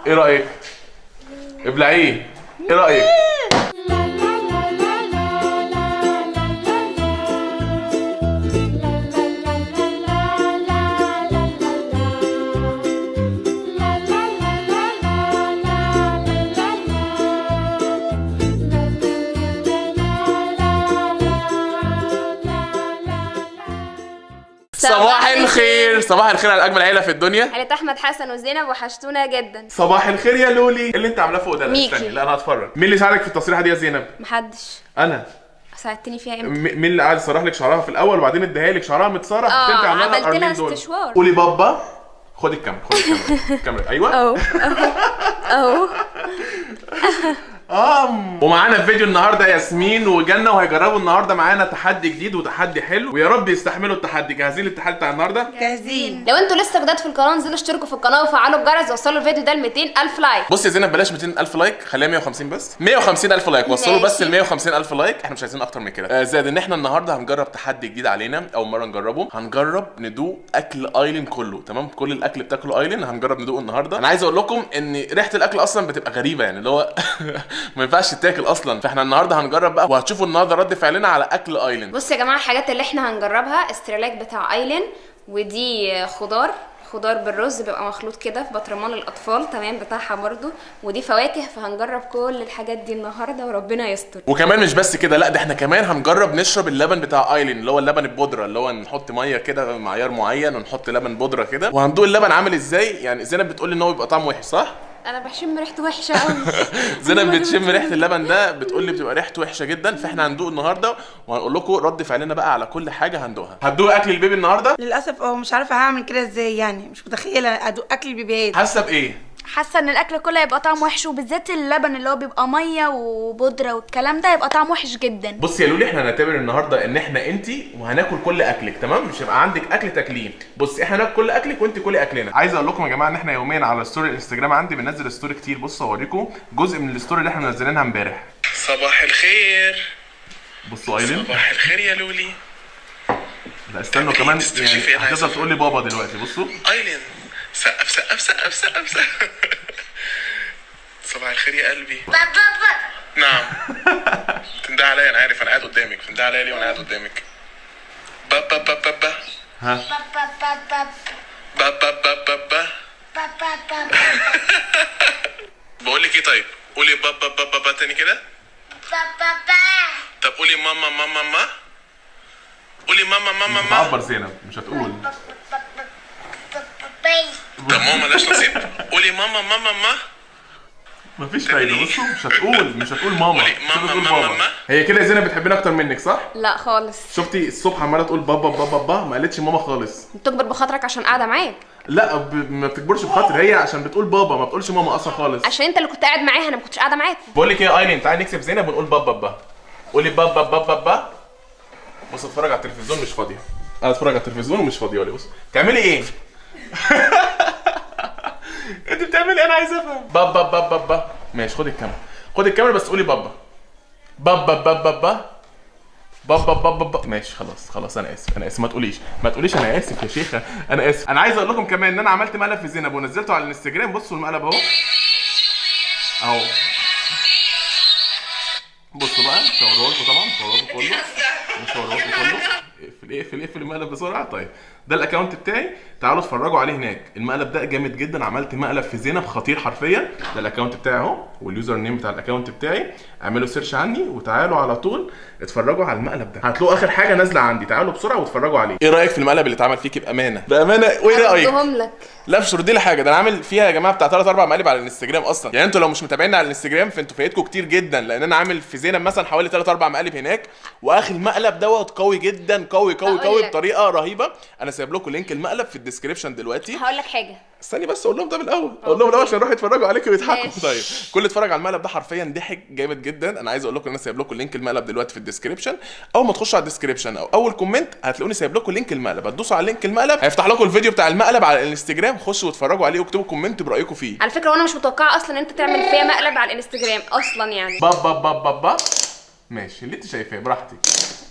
ايه رايك؟ ابلعيه. ايه رايك؟ صباح الخير، صباح الخير على اجمل عيله في الدنيا. عيلة احمد حسن وزينب وحشتونا جدا. صباح الخير يا لولي. اللي انت عاملاه فوق ده ميكي. استني، لا انا هتفرج. مين اللي ساعدك في التصريحه دي يا زينب؟ محدش. انا. ساعدتني فيها امتى؟ مين اللي قاعد يسرح لك شعرها في الاول وبعدين اديها لك شعرها متسرح؟ انت عامله لها عملت لها القرنين دول. استشوار. قولي بابا. خدي الكاميرا، خدي الكاميرا. الكاميرا ايوه اهو. ومعانا في فيديو النهارده ياسمين وجنة، وهيجربوا النهارده معانا تحدي جديد وتحدي حلو، ويا رب يستحملوا التحدي. جاهزين للتحدي بتاع النهارده؟ جاهزين. لو انتوا لسه جداد في القناه انزلوا اشتركوا في القناه وفعلوا الجرس ووصلوا الفيديو ده ل 200,000 لايك. بص يا زينب، بلاش 200,000 لايك، خليها 150 بس. 150,000 لايك، وصلوا بس ل 150,000 لايك، احنا مش عايزين اكتر من كده. زائد ان احنا النهارده هنجرب تحدي جديد علينا، اول مره نجربه. هنجرب ندوق اكل ايلين كله، تمام؟ كل الاكل بتاكله ايلين هنجرب ندوقه النهارده. انا عايز اقول لكم ان ريحه الاكل اصلا بتبقى غريبه، يعني اللي هو ما ينفعش تتاكل اصلا. فاحنا النهارده هنجرب بقى، وهتشوفوا النهارده رد فعلنا على اكل ايلين. بصوا يا جماعه، الحاجات اللي احنا هنجربها استريلاك بتاع ايلين، ودي خضار بالرز بيبقى مخلوط كده في بطرمان الاطفال، تمام، بتاعها برضو، ودي فواكه. فهنجرب كل الحاجات دي النهارده وربنا يستر. وكمان مش بس كده، لا ده احنا كمان هنجرب نشرب اللبن بتاع ايلين، اللي هو اللبن البودره، اللي هو نحط ميه كده معيار معين ونحط لبن بودره كده، وهندوق اللبن عامل ازاي. يعني زينب بتقول لي ان هو بيبقى طعمه وحش، صح؟ انا بشم ريحته وحشه قوي. زينب بتشم ريحه اللبن ده، بتقول لي بتبقى ريحته وحشه جدا. فاحنا هندوق النهارده وهنقول لكم رد فعلنا بقى على كل حاجه هندوقها. هتدوق اكل البيبي النهارده؟ للاسف مش عارفه هعمل كده ازاي، يعني مش متخيله ادوق اكل البيبيات. حاسه بايه؟ حاسه ان الاكل كله هيبقى طعم وحش، وبالذات اللبن اللي هو بيبقى ميه وبودره والكلام ده هيبقى طعم وحش جدا. بص يا لولي، احنا هنعتبر النهارده ان احنا انتي وهناكل كل اكلك، تمام؟ مش هيبقى عندك اكل تاكليه. بص احنا هناكل كل اكلك وانت كلي اكلنا. عايز اقول لكم يا جماعه ان احنا يوميا على ستوري الانستجرام عندي بننزل ستوري كتير. بصوا اوريكم جزء من الستوري اللي احنا منزلينها امبارح. صباح الخير. بصوا ايلين. صباح الخير يا لولي. لا استنوا كمان، يعني هتفضل تقول لي بابا دلوقتي. بصوا ايلين، سقف سقف سقف سقف سقف. صباح الخير يا قلبي. بابا. نعم. تندى عليا، انا عارف، انا قاعد قدامك. تندى عليا ليه وانا قاعد قدامك؟ بابا بابا بابا. ها. بابا بابا بابا. بقول لك ايه، طيب قولي بابا بابا بابا تاني كده. طب قولي ماما ماما ماما. قولي ماما ماما مش ماما. هتعبر زينب، مش هتقول. طب ماما مالهاش نصيب. قولي ماما ماما ماما. مفيش فايده. بصوا مش هتقول ماما، قولي ماما ماما ماما. هي كده يا زينب بتحبني اكتر منك، صح؟ لا خالص. شفتي الصبح عماله تقول بابا بابا بابا، ما قالتش ماما خالص. بتكبر بخاطرك عشان قاعده معاك. لا ما بتكبرش بخاطر، هي عشان بتقول بابا، ما بتقولش ماما اصلا خالص. عشان انت اللي كنت قاعد معاها، انا ما كنتش قاعده معاك. بقول لك ايه يا ايلين، تعالي نكسب زينب ونقول بابا بابا. قولي بابا بابا بابا. بص اتفرج على التلفزيون مش فاضيه. انا اتفرج على التلفزيون ومش فاضيه. ولا بص تعملي ايه؟ انت بتعملي ايه؟ انا عايز افهم. بابا بابا بابا. ماشي، خدي الكاميرا، خدي الكاميرا بس قولي بابا. بابا بابا بابا. بابا بابا بابا. ماشي خلاص انا اسف ما تقوليش انا اسف يا شيخه، انا اسف. انا عايز اقول لكم كمان ان انا عملت مقلب في زينب ونزلته على الانستجرام. بصوا المقلب اهو. بصوا بقى، مش هوريه لكم طبعا، مش هوريه لكم كله. اقفل المقلب بسرعه. طيب ده الاكونت بتاعي، تعالوا اتفرجوا عليه هناك. المقلب ده جامد جدا، عملت مقلب في زينب خطير حرفيا. ده الاكونت بتاعي اهو، واليوزر نيم بتاع الاكونت بتاعي. اعملوا سيرش عني وتعالوا على طول اتفرجوا على المقلب ده، هتلاقوا اخر حاجه نازله عندي. تعالوا بسرعه واتفرجوا عليه. ايه رايك في المقلب اللي اتعمل فيكي؟ بامانه وايه رايك؟ هديهم لك. لا مش تردي لي حاجه، ده انا عامل فيها يا جماعه بتاع 3 4 مقالب على الانستجرام اصلا. يعني انتوا لو مش متابعيني على الانستجرام فانتوا فايتكم كتير جدا، لان انا عامل في زينب مثلا حوالي 3 4 مقالب هناك. واخر مقلب دوت قوي جدا، قوي بطريقه رهيبه. انا سايب لكم لينك المقلب في الديسكربشن دلوقتي. هقول لك حاجه، استني بس اقول لهم ده بالاول، عشان يروحوا يتفرجوا عليكم ويضحكوا. طيب كل اللي اتفرج على المقلب ده حرفيا ضحك جامد جدا. انا عايز اقول لكم ان انا سايب لكم لينك المقلب دلوقتي في الديسكربشن. اول ما تخشوا على الديسكربشن او اول كومنت هتلاقوني سايب لكم لينك المقلب. هتدوسوا على لينك المقلب هيفتح لكم الفيديو بتاع المقلب على الانستجرام. خشوا واتفرجوا عليه واكتبوا كومنت برايكم فيه. على فكره وانا مش متوقعه اصلا ان انت تعمل فيها مقلب على الانستجرام اصلا يعني. بابا بابا بابا. ماشي اللي انت شايفاه براحتك.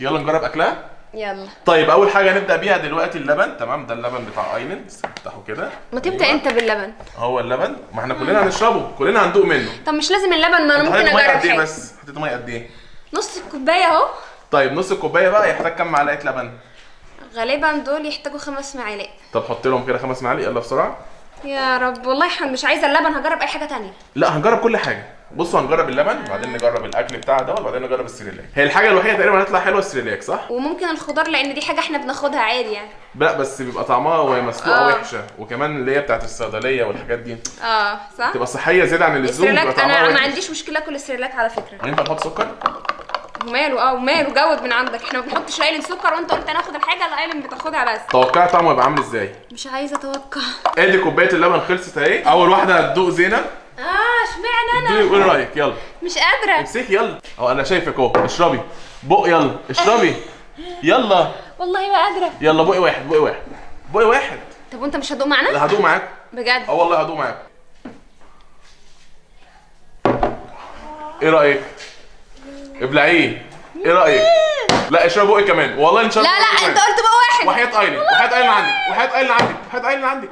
يلا نجرب اكلها. يلا طيب اول حاجه نبدا بيها دلوقتي اللبن. تمام، ده اللبن بتاع ايلاند، افتحه كده. ما تبدا انت باللبن. هو اللبن، ما احنا كلنا هنشربه، كلنا هندوق منه. طب مش لازم اللبن، ما انا ممكن حطيت ميه اجرب قد ايه حاجه. بس؟ حطيت ميه قد ايه؟ نص الكوبايه اهو. طيب نص الكوبايه بقى يحتاج كام معلقه لبن؟ غالبا دول يحتاجوا 5 معالق. طب حط لهم كده 5 معالق، يلا بسرعه. يا رب والله مش عايزه اللبن، هجرب اي حاجه تانية. لا هنجرب كل حاجه. بصوا هنجرب اللبن وبعدين نجرب الاكل بتاع ده وبعدين نجرب السريلاك. هي الحاجه الوحيده تقريبا هتطلع حلوه السريلاك، صح؟ وممكن الخضار لان دي حاجه احنا بناخدها عادي يعني. لا بس بيبقى طعمها وهي مسلوقه وحشه، وكمان اللي هي بتاعت الصيدليه والحاجات دي صح. تبقى صحيه زياده عن اللزوم. السريلاك انا ما عنديش مشكله اكل السريلاك على فكره. ينفع نحط سكر؟ وماله وماله، جود من عندك. احنا ما بنحطش ايلين سكر، وانت قلت ناخد الحاجه اللي ايلين بتاخدها بس. توقعي طعمه هيبقى عامل ازاي؟ مش عايزه اتوقع. ادي كوبايه اللبن خلصت اهي. اول واحده هتدوق زينب. اشمعنى دوقي انا؟ وقولي رايك، يلا. مش قادره. امسكي يلا. اهو انا شايفك اهو، اشربي. بق يلا، اشربي. يلا والله ما قادره. يلا بقي واحد، بقي واحد، بقي واحد. طب وانت مش هتدوق معانا؟ لا هدوق معاك. بجد؟ اه والله هدوق معاك. ايه رايك؟ ابلعيه. ايه رايك؟ لا اشرب بقي كمان، والله ان شاء الله. لا انت قلت بقى واحد. وحياة ايلين، وحياة ايلين عندك، وحياة ايلين عندك، وحياة ايلين عندك.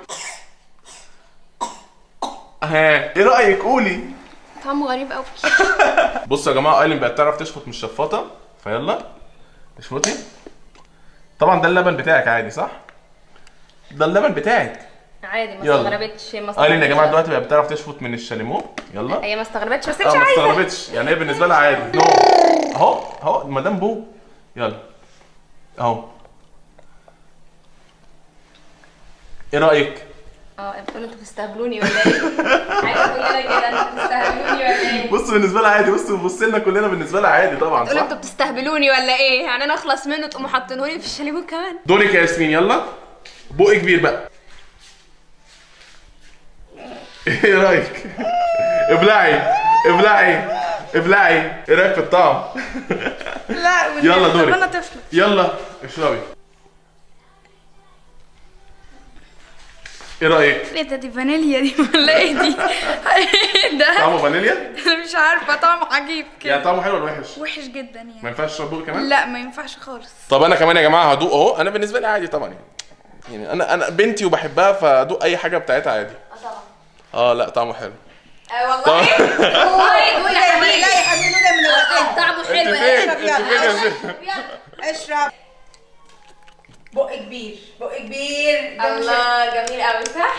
ها ايه رايك؟ قولي. طعمه غريب قوي. بصوا يا جماعه، ايلين بقت تعرف تشفط من الشفاطه، فيلا اشفطي. طبعا ده اللبن بتاعك عادي، صح؟ ده اللبن بتاعك عادي، ما يلا. استغربتش. ايلين يا جماعه دلوقتي بقت بتعرف تشفط من الشاليمو. يلا. هي ما استغربتش بس مش ما عايزه. استغربتش يعني، هي بالنسبه لها عادي. نو اهو اهو مدام بو. يلا اهو. ايه رايك؟ بتقولوا انتوا بتستهبلوني ولا ايه؟ عايزه تقول لنا كده انتوا بتستهبلوني ولا ايه؟ بص بالنسبه لها عادي. بص لنا كلنا بالنسبه لها عادي طبعا، تقولوا صح؟ انتوا بتستهبلوني ولا ايه؟ يعني انا اخلص منه تقوموا حاطينهولي في الشاليمو كمان؟ دورك يا ياسمين، يلا. بق كبير بقى. ايه رايك؟ ابلعي ابلعي ابلعي. ايه رايك في الطعم؟ لا يلا دورك. انا طفله. يلا اشربي. ايه رايك؟ ايه ده؟ دي فانيليا دي ولا ايه دي؟ ايه ده؟ طعمه فانيليا؟ انا مش عارفه، طعمه عجيب كده. يعني طعمه حلو ولا وحش؟ وحش جدا يعني. ما ينفعش اشرب بق كمان؟ لا ما ينفعش خالص. طب انا كمان يا جماعه هدوق اهو. انا بالنسبه لي عادي طبعا يعني انا بنتي وبحبها، فادوق اي حاجه بتاعتها عادي. طبعا. لا طعمه حلو. والله والله دول يا حبيبي. لا يا حبيبي ده من الوقت. طعمه حلو. اشرب يلا يلا. اشرب. بق كبير بق كبير. الله جميل قوي، صح؟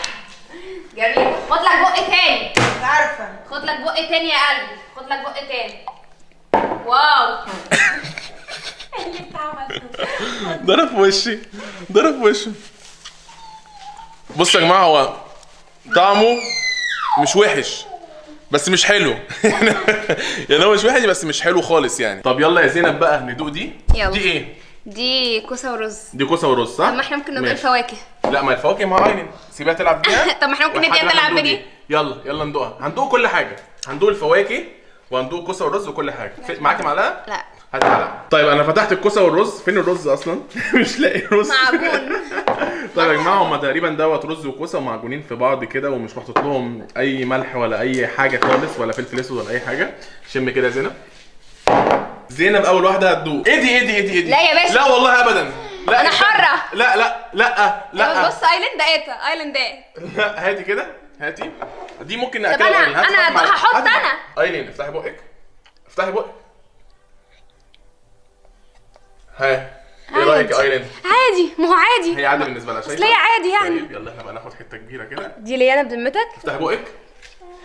جميل. خد لك بق تاني. مش عارفه. خد لك بق تاني يا قلبي، خد لك بق تاني. واو. ايه اللي انت عملته؟ ضرب في وشي، ضرب في وشي. بصوا يا جماعه، هو طعمه مش وحش بس مش حلو. يعني هو مش وحش بس مش حلو خالص يعني. طب يلا يا زينب بقى ندوق دي. يلا. دي ايه؟ دي كوسه ورز. دي كوسه ورز، صح؟ طب ما احنا ممكن ندوق ماشي. الفواكه. لا ما الفواكه مع ايلين، سيبها تلعب بيها. طب ما احنا ممكن نديها وإحنا تلعب هندوق بدي. يلا ندوقها. هندوق كل حاجه، هندوق الفواكه وهندوق كوسه ورز وكل حاجه. معاكي معلقه؟ لا. هات معلقه. طيب انا فتحت الكوسه والرز. فين الرز اصلا؟ مش لاقي رز. معجون. طيب يا جماعه، هم تقريبا دوت رز وكوسه ومعجونين في بعض كده، ومش محطوط لهم اي ملح ولا اي حاجه خالص، ولا فلفل اسود ولا اي حاجه. شم كده يا زينب. زينب اول واحده هتدوق. ايه دي؟ لا يا باشا. لا والله ابدا. لا أنا استنى. حرة. لا بص ايلاند دقيقة، ايلاند دقيقة. لا هاتي كده، هاتي. دي ممكن طب ناكلها. أنا هحط أنا. ايلين افتحي بقك، افتحي بقك. ها ايه رايك يا ايلين؟ عادي، ما هو عادي. هي عادي بالنسبه لها، شايفه؟ هي عادي يعني. طيب يلا احنا بقى ناخد حته كبيره كده. دي ليانا بذمتك؟ افتحي بقك،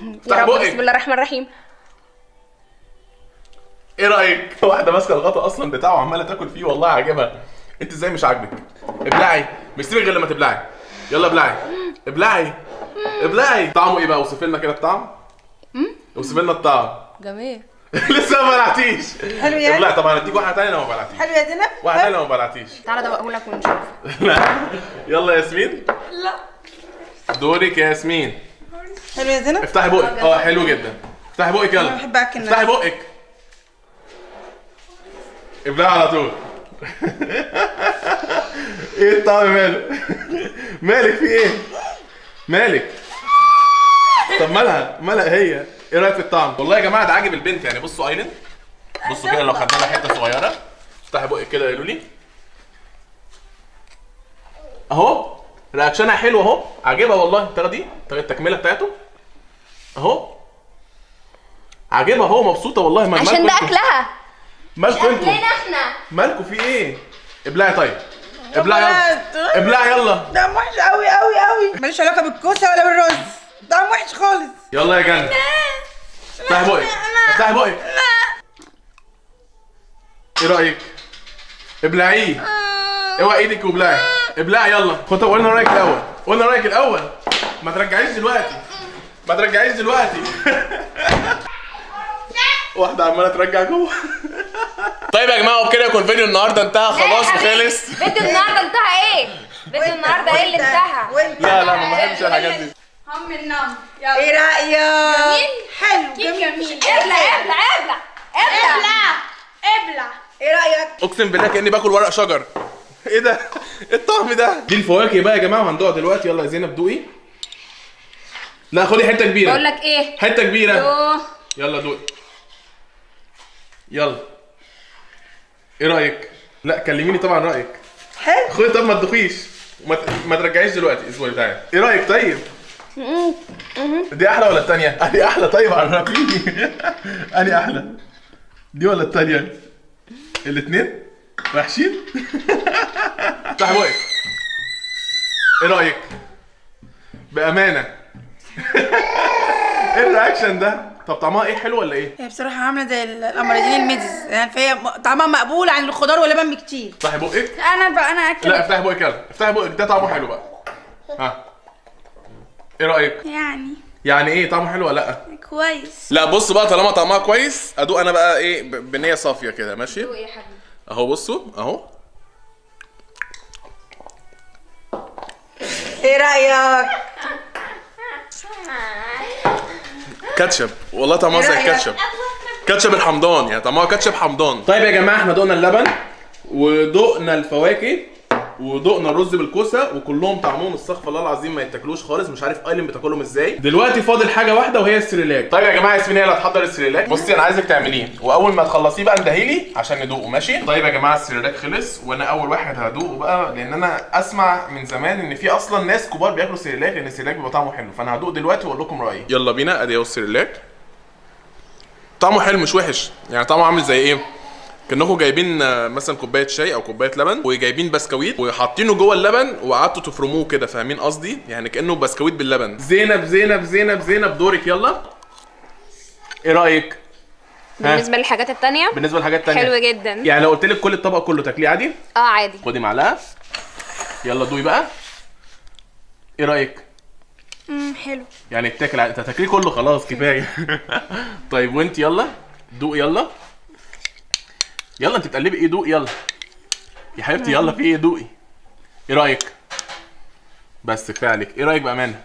يا افتحي رب، بسم بقك. الله الرحمن الرحيم. ايه رايك؟ واحده ماسكه الغطا اصلا بتاعه وعماله تاكل فيه، والله عاجبها. انت ازاي مش عاجبك؟ ابلعي، مش سيبك غير لما تبلعي. يلا ابلعي ابلعي ابلعي. طعمه ايه بقى؟ اوصف لنا كده الطعم. اوصف لنا الطعم. جميل. لسه ما بلعتيش. حلو يعني؟ لا طب هنديك واحده ثانيه لو ما بلعتيش. حلو يا زينب. واحده ثانيه لو ما بلعتيش. تعالى ادوقه لك ونشوف. لا يلا يا ياسمين. لا. دورك يا ياسمين. حلو يا زينب. افتحي بقك. حلو جدا. افتحي بقك يلا. انا بحب اكل. افتحي بقك. ابلعي على طول. ايه الطعم ماله؟ مالك في ايه؟ مالك؟ طب مالها هي؟ ايه رايك في الطعم؟ والله يا جماعه ده عاجب البنت يعني. بصوا ايلين، بصوا كده لو خدنا لها حته صغيره. افتحي بقك كده يا لولي. اهو رياكشنها حلو اهو، عاجبها والله. تاخدي التكمله بتاعته اهو، عاجبها اهو، مبسوطه والله. عشان ده اكلها مالكوا انتوا؟ احنا مالكوا في ايه؟ ابلعي طيب، ابلعي يلا، ابلعي يلا. طعم وحش قوي قوي قوي، ماليش علاقه بالكوسه ولا بالرز، طعم وحش خالص. يلا يا جنة، افتحي بقك، افتحي بقك. ايه رايك؟ ابلعيه، اوعي ايدك وابلعي، ابلعي يلا. خد طب قولنا رايك الاول، قولنا رايك الاول، ما ترجعيش دلوقتي، ما ترجعيش دلوقتي. واحدة عمالة ترجع جوه. طيب يا جماعة وبكده يكون فيديو النهارده انتهى خلاص وخلص. فيديو النهارده انتهى ايه؟ فيديو النهارده ايه اللي انتهى؟ لا ما بحبش الحاجات دي. هم النم. ايه رايك؟ جميل؟ حلو جميل. ابلع ابلع ابلع ابلع ابلع. ايه رايك؟ اقسم بالله كاني باكل ورق شجر. ايه ده؟ ايه الطعم ده؟ دي الفواكه بقى يا جماعة وهندوقها دلوقتي. يلا يا زينب دوقي. لا خدي حتة كبيرة. بقول لك ايه؟ حتة كبيرة. يوه. يلا دوقي. يلا. ايه رأيك؟ لا كلميني طبعا رأيك. حلو. خدي طب ما تدوخيش. ما ترجعيش دلوقتي، اصبري تعالي. ايه رأيك طيب؟ دي احلى ولا التانية؟ دي احلى. طيب عرفيني. انهي احلى؟ دي ولا التانية؟ الاتنين؟ وحشين؟ افتحي بقك. ايه رأيك؟ بأمانة. ايه الرياكشن ده؟ طب طعمها ايه، حلو ولا ايه؟ هي بصراحه عامله زي الامراضين الميدز يعني، فهي طعمها مقبول عن الخضار واللبن بكتير. افتحي بقك. انا اكل. لا افتحي بقك يلا، افتحي بقك، ده طعمه حلو بقى. ها ايه رأيك؟ يعني ايه طعمه حلو ولا لا؟ كويس. لا بص بقى، طالما طعمها كويس ادوق انا بقى ايه بنية صافية كده، ماشي؟ دوق يا حبيبي. اهو بصوا اهو. ايه رايك؟ كاتشب والله، طعمها زي الكاتشب، كاتشب الحمضان يعني، طعمها كاتشب حمضان. طيب يا جماعه احنا دقنا اللبن ودقنا الفواكه ودقنا الرز بالكوسه وكلهم طعمهم استغفر الله العظيم ما يتاكلوش خالص. مش عارف ايلين بتاكلهم ازاي. دلوقتي فاضل حاجه واحده وهي السريلاك. طيب يا جماعه ياسمين هي اللي هتحضر السريلاك. بصي انا عايزك تعمليه واول ما تخلصيه بقى اندهيلي عشان ندوقه، ماشي؟ طيب يا جماعه السريلاك خلص وانا اول واحد هدوقه بقى، لان انا اسمع من زمان ان في اصلا ناس كبار بياكلوا سريلاك لان السريلاك بيبقى طعمه حلو، فانا هدوق دلوقتي واقول لكم رايي. يلا بينا. ادي اهو السريلاك، طعمه حلو مش وحش يعني، طعمه عامل زي ايه؟ كأنكم جايبين مثلا كوبايه شاي او كوبايه لبن وجايبين بسكويت وحاطينه جوه اللبن وقعدتوا تفرموه كده، فاهمين قصدي؟ يعني كأنه بسكويت باللبن. زينب دورك يلا. ايه رايك؟ بالنسبه للحاجات التانية؟ بالنسبه للحاجات التانية حلو جدا. يعني لو قلت لك كل الطبق كله تاكليه عادي؟ عادي. خدي معلقه يلا دوقي بقى. ايه رايك؟ حلو. يعني اتاكل انت هتاكليه كله خلاص كفايه. طيب وانت يلا دوقي يلا. يلا انت بتقلبي ايه؟ دوقي يلا يا حبيبتي. يلا في ايه؟ دوقي. ايه رايك؟ بس كفايه عليك. ايه رايك بامانه؟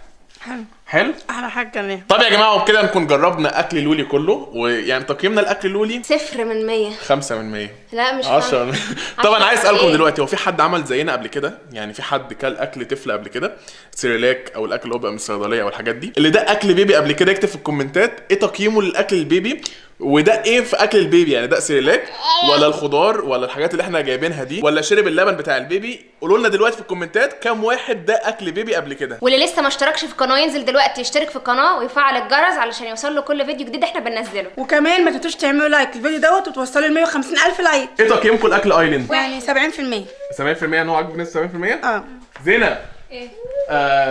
حلو احلى حاجه كمان. طب يا جماعه وبكده نكون جربنا اكل لولي كله، ويعني تقييمنا الاكل لولي 0 من 100. 5 من 100. لا مش 10. طب انا عايز اسالكم إيه؟ دلوقتي، هو في حد عمل زينا قبل كده؟ يعني في حد كل اكل طفل قبل كده؟ سيريلاك او الاكل اللي هو بقى من الصيدليه او الحاجات دي، اللي ده اكل بيبي قبل كده يكتب في الكومنتات ايه تقييمه للاكل البيبي، وده ايه في اكل البيبي، يعني ده سيريلاك ولا الخضار ولا الحاجات اللي احنا جايبينها دي ولا شرب اللبن بتاع البيبي؟ قولوا لنا دلوقتي في الكومنتات كام واحد ده اكل بيبي قبل كده. واللي لسه ما اشتركش في القناه ينزل دلوقتي يشترك في القناه ويفعل الجرس علشان يوصل له كل فيديو جديد احنا بننزله. وكمان ما تنسوش تعملوا لايك للفيديو دوت وتوصلوا ل 150,000 لايك. ايه تقييمكم لاكل ايلاند؟ يعني 70%. 70% ان هو عاجبك ناس 70%؟ اه زينب ايه؟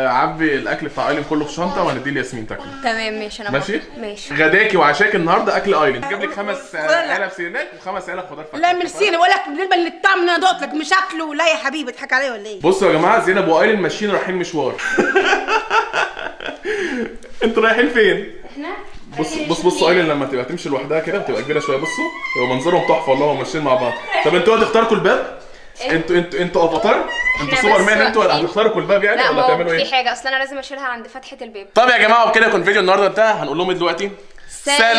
عبي الاكل بتاع ايلاند كله في شنطه وهنديه لياسمين تاكله. تمام ماشي. انا ماشي؟ موافقة. ماشي. غداكي وعشاك النهارده اكل ايلاند. جاب لك 5 علب سيريلاك و5 علب خضار فاكهه. لا ميرسي، انا بقول لك بالنسبه للطعم اللي انا دقت لك مش اكله. لا يا حبيبي اضحك عليا ولا ايه؟ بصوا يا جماعه زينب وايلاند ماشيين رايحين مشوار. انتوا رايحين فين؟ احنا بصوا ايلاند لما تبقى تمشي لوحدها كده بتبقى كبيره شويه. بصوا هو منظرهم تحفه والله، هم ماشيين مع بعض. طب انتوا هتختاروا الباب؟ انتوا افاتار؟ انتوا سوبر مان انتوا ولا هتختاروا الباب يعني لا ولا هتعملوا ايه؟ في حاجه اصل انا لازم اشيلها عند فتحه الباب. طب يا جماعه وبكده يكون فيديو النهارده انتهى. هنقول لهم ايه دلوقتي؟ سلام.